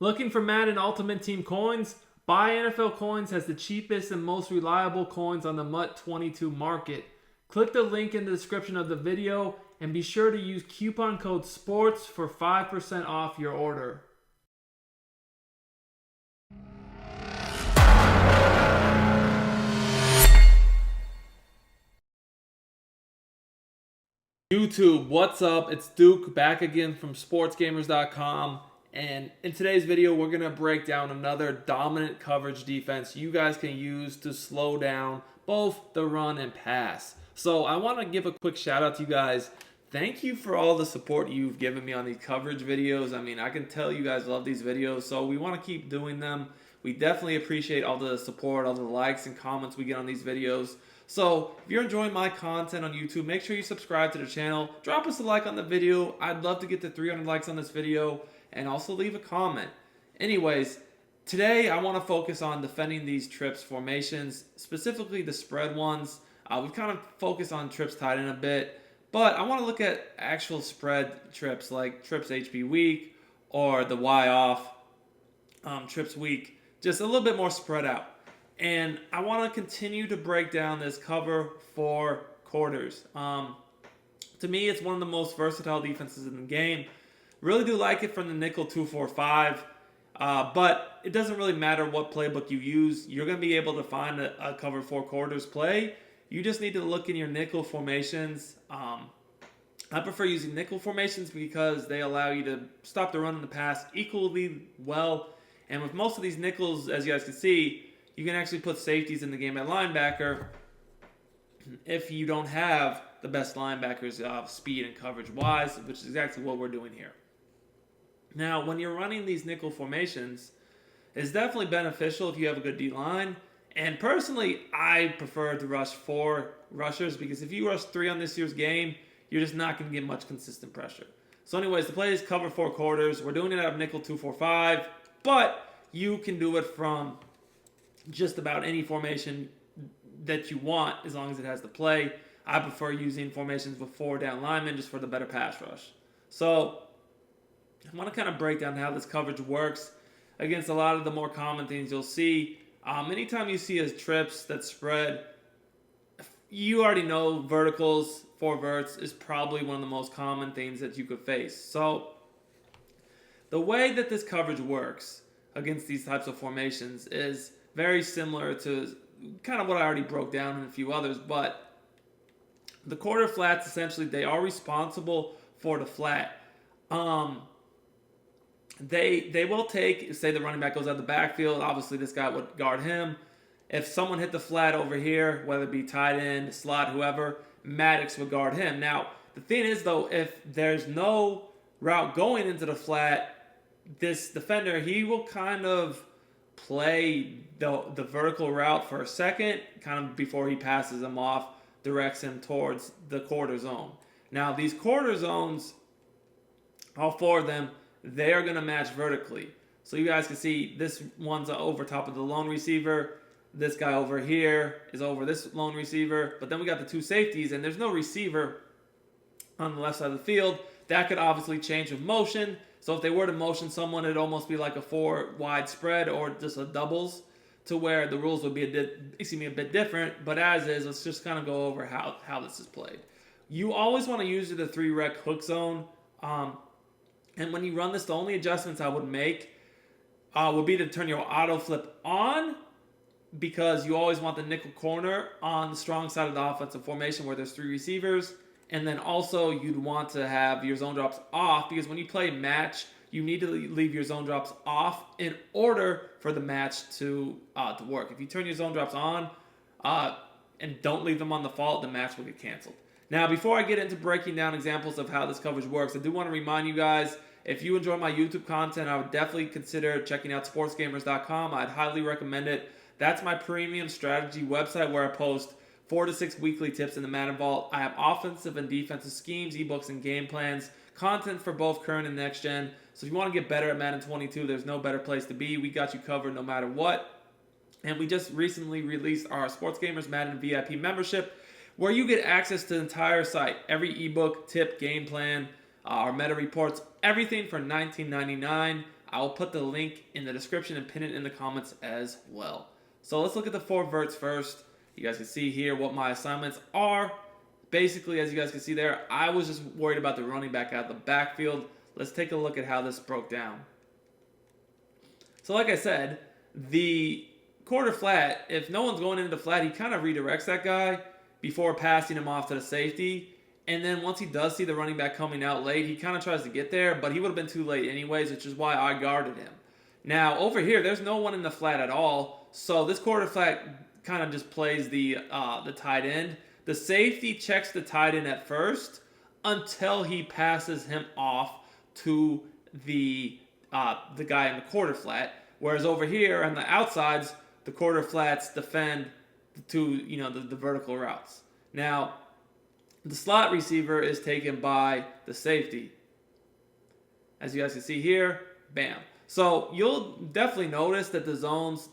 Looking for Madden Ultimate Team coins? Buy NFL Coins has the cheapest and most reliable coins on the MUT22 market. Click the link in the description of the video and be sure to use coupon code SPORTS for 5% off your order. YouTube, what's up? It's Duke back again from Sportsgamerz.com. And in today's video, we're going to break down another dominant coverage defense you guys can use to slow down both the run and pass. So I want to give a quick shout out to you guys. Thank you for all the support you've given me on these coverage videos. I mean, I can tell you guys love these videos, so we want to keep doing them. We definitely appreciate all the support, all the likes and comments we get on these videos. So if you're enjoying my content on YouTube, make sure you subscribe to the channel. Drop us a like on the video. I'd love to get to 300 likes on this video. And also leave a comment. Anyways, today I want to focus on defending these trips formations, specifically the spread ones. We've kind of focused on trips tight end a bit, but I want to look at actual spread trips like trips HB weak or the Y off trips weak, just a little bit more spread out. And I want to continue to break down this cover for quarters. To me, it's one of the most versatile defenses in the game. Really do like it from the nickel 2-4-5, but it doesn't really matter what playbook you use. You're going to be able to find a cover 4 quarters play. You just need to look in your nickel formations. I prefer using nickel formations because they allow you to stop the run and the pass equally well. And with most of these nickels, as you guys can see, you can actually put safeties in the game at linebacker if you don't have the best linebackers speed and coverage-wise, which is exactly what we're doing here. Now, when you're running these nickel formations, it's definitely beneficial if you have a good D-line. And personally, I prefer to rush 4 rushers because if you rush 3 on this year's game, you're just not going to get much consistent pressure. So anyways, the play is cover 4 quarters. We're doing it out of nickel 2-4-5, but you can do it from just about any formation that you want as long as it has the play. I prefer using formations with 4 down linemen just for the better pass rush. So I want to kind of break down how this coverage works against a lot of the more common things you'll see. Anytime you see as trips that spread, you already know verticals, 4 verts is probably one of the most common things that you could face. So the way that this coverage works against these types of formations is very similar to kind of what I already broke down in a few others, but the quarter flats, essentially, they are responsible for the flat. They will take, say the running back goes out the backfield, obviously this guy would guard him. If someone hit the flat over here, whether it be tight end, slot, whoever, Maddox would guard him. Now, the thing is, though, if there's no route going into the flat, this defender, he will kind of play the vertical route for a second, kind of before he passes him off, directs him towards the quarter zone. Now, these quarter zones, all 4 of them, they are going to match vertically. So you guys can see this one's over top of the lone receiver. This guy over here is over this lone receiver. But then we got the 2 safeties, and there's no receiver on the left side of the field. That could obviously change with motion. So if they were to motion someone, it'd almost be like a 4 wide spread or just a doubles, to where the rules would be a bit different. But as is, let's just kind of go over how this is played. You always want to use the 3 rec hook zone. And when you run this, the only adjustments I would make would be to turn your auto flip on, because you always want the nickel corner on the strong side of the offensive formation where there's 3 receivers. And then also you'd want to have your zone drops off, because when you play match, you need to leave your zone drops off in order for the match to work. If you turn your zone drops on and don't leave them on the default, the match will get canceled. Now, before I get into breaking down examples of how this coverage works, I do want to remind you guys, if you enjoy my YouTube content, I would definitely consider checking out Sportsgamerz.com. I'd highly recommend it. That's my premium strategy website where I post 4 to 6 weekly tips in the Madden Vault. I have offensive and defensive schemes, eBooks, and game plans, content for both current and next gen. So if you want to get better at Madden 22, there's no better place to be. We got you covered no matter what. And we just recently released our Sportsgamerz Madden VIP membership, where you get access to the entire site, every ebook, tip, game plan, our meta reports, everything for $19.99. I will put the link in the description and pin it in the comments as well. So let's look at the 4 verts first. You guys can see here what my assignments are. Basically, as you guys can see there, I was just worried about the running back out of the backfield. Let's take a look at how this broke down. So like I said, the quarter flat, if no one's going into the flat, he kind of redirects that guy before passing him off to the safety. And then once he does see the running back coming out late, he kind of tries to get there, but he would have been too late anyways, which is why I guarded him. Now, over here, there's no one in the flat at all, so this quarter flat kind of just plays the tight end. The safety checks the tight end at first until he passes him off to the guy in the quarter flat. Whereas over here on the outsides, the quarter flats defend to the vertical routes. Now, the slot receiver is taken by the safety. As you guys can see here, bam. So you'll definitely notice that the zones,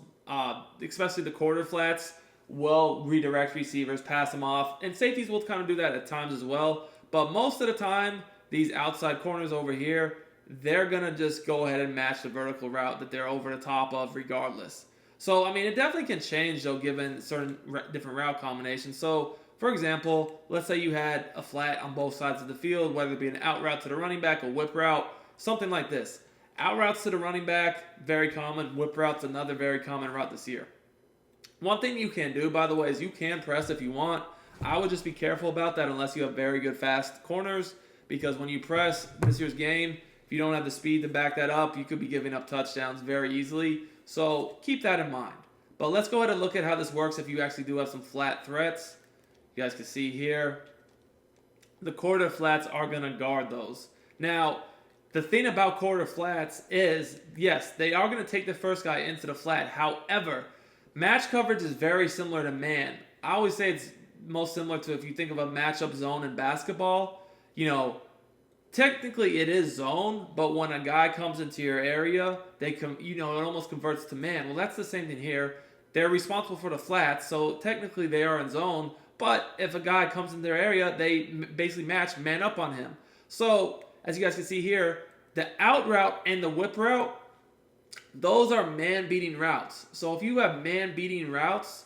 especially the quarter flats, will redirect receivers, pass them off, and safeties will kind of do that at times as well. But most of the time, these outside corners over here, they're going to just go ahead and match the vertical route that they're over the top of regardless. So, I mean, it definitely can change, though, given certain different route combinations. So, for example, let's say you had a flat on both sides of the field, whether it be an out route to the running back, a whip route, something like this. Out routes to the running back, very common. Whip routes, another very common route this year. One thing you can do, by the way, is you can press if you want. I would just be careful about that unless you have very good fast corners, because when you press this year's game, if you don't have the speed to back that up, you could be giving up touchdowns very easily. So keep that in mind. But let's go ahead and look at how this works if you actually do have some flat threats. You guys can see here, the quarter flats are going to guard those. Now, the thing about quarter flats is, yes, they are going to take the first guy into the flat. However, match coverage is very similar to man. I always say it's most similar to if you think of a matchup zone in basketball. Technically it is zone, but when a guy comes into your area, it almost converts to man. Well, that's the same thing here. They're responsible for the flats, so technically they are in zone. But if a guy comes in their area, they basically match man up on him. So, as you guys can see here, the out route and the whip route, those are man-beating routes. So if you have man-beating routes,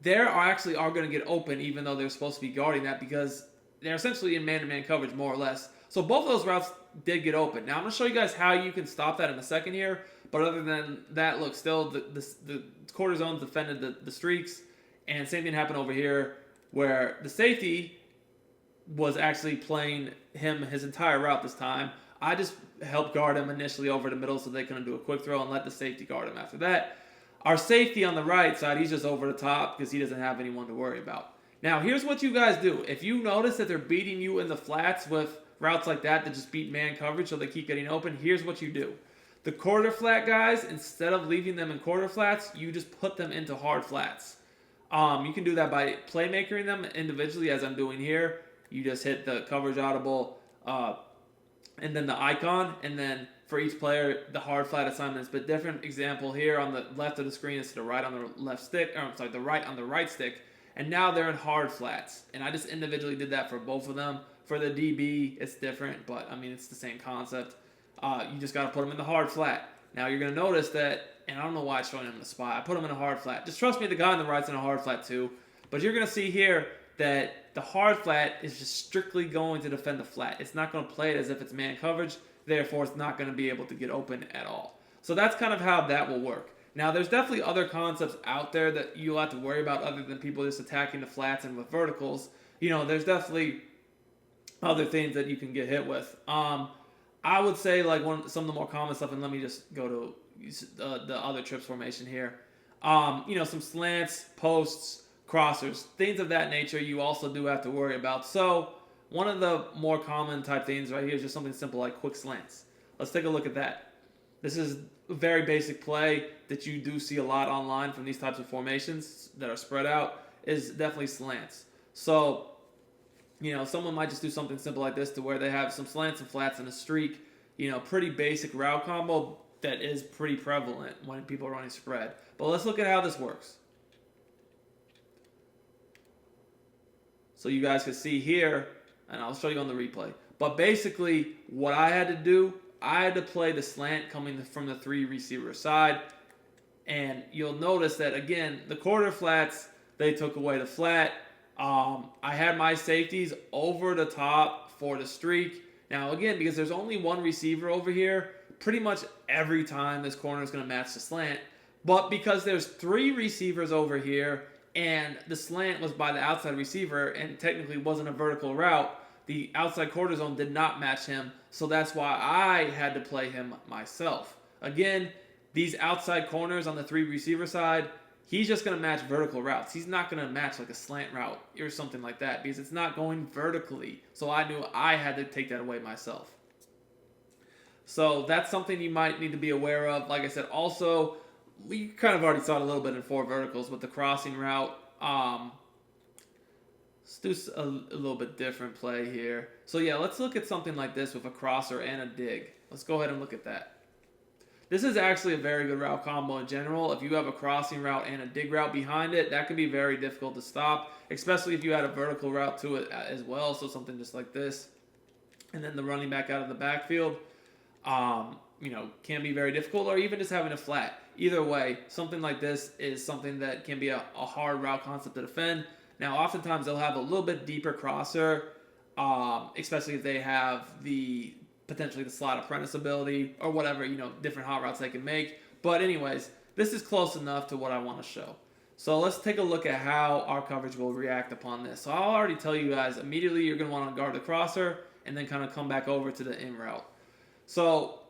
they are going to get open even though they're supposed to be guarding that because they're essentially in man-to-man coverage more or less. So both of those routes did get open. Now I'm going to show you guys how you can stop that in a second here. But other than that, look, still the quarter zones defended the streaks. And same thing happened over here where the safety was actually playing him his entire route this time. I just helped guard him initially over the middle so they couldn't do a quick throw and let the safety guard him after that. Our safety on the right side, he's just over the top because he doesn't have anyone to worry about. Now, here's what you guys do. If you notice that they're beating you in the flats with routes like that just beat man coverage so they keep getting open, here's what you do. The quarter flat guys, instead of leaving them in quarter flats, you just put them into hard flats. You can do that by playmakering them individually, as I'm doing here. You just hit the coverage audible and then the icon, and then for each player, the hard flat assignment is a bit different. Example here on the left of the screen is to the right on the left stick, the right on the right stick, and now they're in hard flats. And I just individually did that for both of them. For the DB, it's different, but I mean, it's the same concept. You just got to put them in the hard flat. Now you're going to notice that, and I don't know why it's showing him in the spot. I put him in a hard flat. Just trust me, the guy on the right's in a hard flat too. But you're going to see here that the hard flat is just strictly going to defend the flat. It's not going to play it as if it's man coverage. Therefore, it's not going to be able to get open at all. So that's kind of how that will work. Now, there's definitely other concepts out there that you'll have to worry about other than people just attacking the flats and with verticals. There's definitely other things that you can get hit with. I would say some of the more common stuff, and let me just go to the other trips formation here. Some slants, posts, crossers, things of that nature you also do have to worry about. So one of the more common type things right here is just something simple like quick slants. Let's take a look at that. This is a very basic play that you do see a lot online from these types of formations that are spread out is definitely slants. So someone might just do something simple like this to where they have some slants and flats in a streak. Pretty basic route combo that is pretty prevalent when people are running spread. But let's look at how this works. So you guys can see here, and I'll show you on the replay. But basically, what I had to do, I had to play the slant coming from the 3 receiver side. And you'll notice that, again, the quarter flats, they took away the flat. I had my safeties over the top for the streak. Now, again, because there's only one receiver over here, pretty much every time this corner is going to match the slant. But because there's 3 receivers over here, and the slant was by the outside receiver and technically wasn't a vertical route, the outside quarter zone did not match him. So that's why I had to play him myself. Again, these outside corners on the 3 receiver side, he's just going to match vertical routes. He's not going to match like a slant route or something like that because it's not going vertically. So I knew I had to take that away myself. So that's something you might need to be aware of. Like I said, also, we kind of already saw it a little bit in 4 verticals with the crossing route. Let's do a little bit different play here. So yeah, let's look at something like this with a crosser and a dig. Let's go ahead and look at that. This is actually a very good route combo in general. If you have a crossing route and a dig route behind it, that can be very difficult to stop, especially if you had a vertical route to it as well, so something just like this. And then the running back out of the backfield, can be very difficult, or even just having a flat. Either way, something like this is something that can be a hard route concept to defend. Now, oftentimes they'll have a little bit deeper crosser, especially if they have potentially the slot apprentice ability or whatever, different hot routes they can make. But anyways, this is close enough to what I want to show. So let's take a look at how our coverage will react upon this. So I'll already tell you guys, immediately you're going to want to guard the crosser and then kind of come back over to the in route. So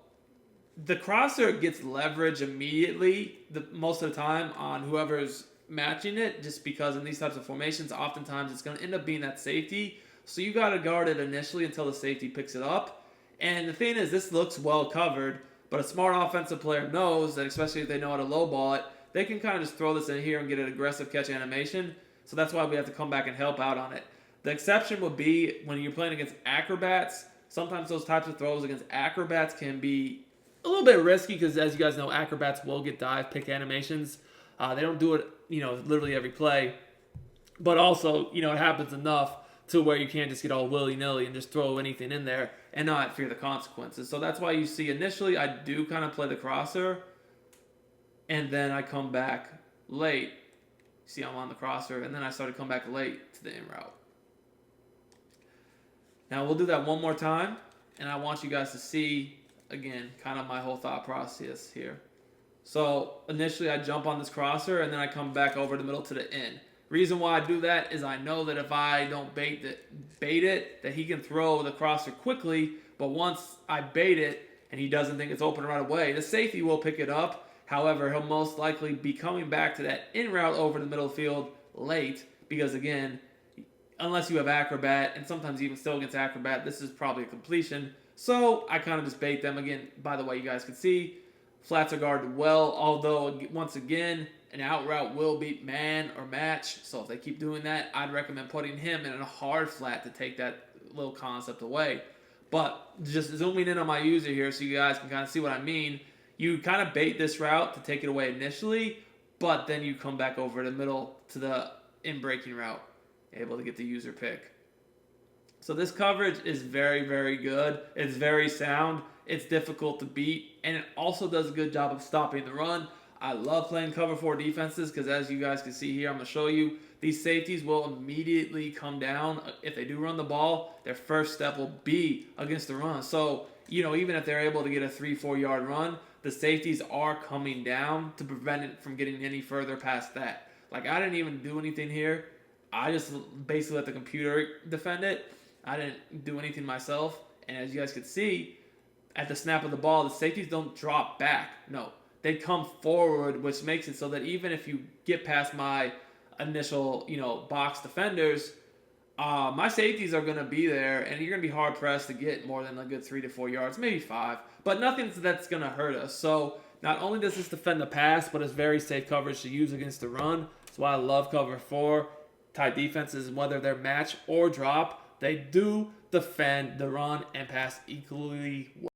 the crosser gets leverage immediately most of the time on whoever's matching it, just because in these types of formations, oftentimes it's going to end up being that safety. So you got to guard it initially until the safety picks it up. And the thing is, this looks well covered, but a smart offensive player knows that, especially if they know how to lowball it, they can kind of just throw this in here and get an aggressive catch animation. So that's why we have to come back and help out on it. The exception would be when you're playing against acrobats. Sometimes those types of throws against acrobats can be a little bit risky because, as you guys know, acrobats will get dive pick animations. They don't do it, literally every play. But also, it happens enough to where you can't just get all willy-nilly and just throw anything in there and not fear the consequences. So that's why you see initially I do kind of play the crosser, and then I come back late. See, I'm on the crosser, and then I start to come back late to the in route. Now we'll do that one more time, and I want you guys to see, again, kind of my whole thought process here. So initially I jump on this crosser, and then I come back over the middle to the in. Reason why I do that is I know that if I don't bait it, that he can throw the crosser quickly, but once I bait it and he doesn't think it's open right away, the safety will pick it up. However, he'll most likely be coming back to that in route over the middle field late because, again, unless you have acrobat, and sometimes even still against acrobat, this is probably a completion. So I kind of just bait them. Again, by the way, you guys can see flats are guarded well, although once again, an out route will beat man or match. So if they keep doing that, I'd recommend putting him in a hard flat to take that little concept away. But just zooming in on my user here so you guys can kind of see what I mean. You kind of bait this route to take it away initially, but then you come back over the middle to the in-breaking route, able to get the user pick. So this coverage is very, very good. It's very sound. It's difficult to beat, and it also does a good job of stopping the run. I love playing cover 4 defenses because, as you guys can see here, I'm going to show you, these safeties will immediately come down. If they do run the ball, their first step will be against the run. So, even if they're able to get a 3-4 yard run, the safeties are coming down to prevent it from getting any further past that. Like, I didn't even do anything here. I just basically let the computer defend it. I didn't do anything myself. And as you guys can see, at the snap of the ball, the safeties don't drop back. No, they come forward, which makes it so that even if you get past my initial, box defenders, my safeties are going to be there, and you're going to be hard-pressed to get more than a good 3 to 4 yards, maybe 5. But nothing that's going to hurt us. So not only does this defend the pass, but it's very safe coverage to use against the run. That's why I love cover 4 type defenses, whether they're match or drop. They do defend the run and pass equally well.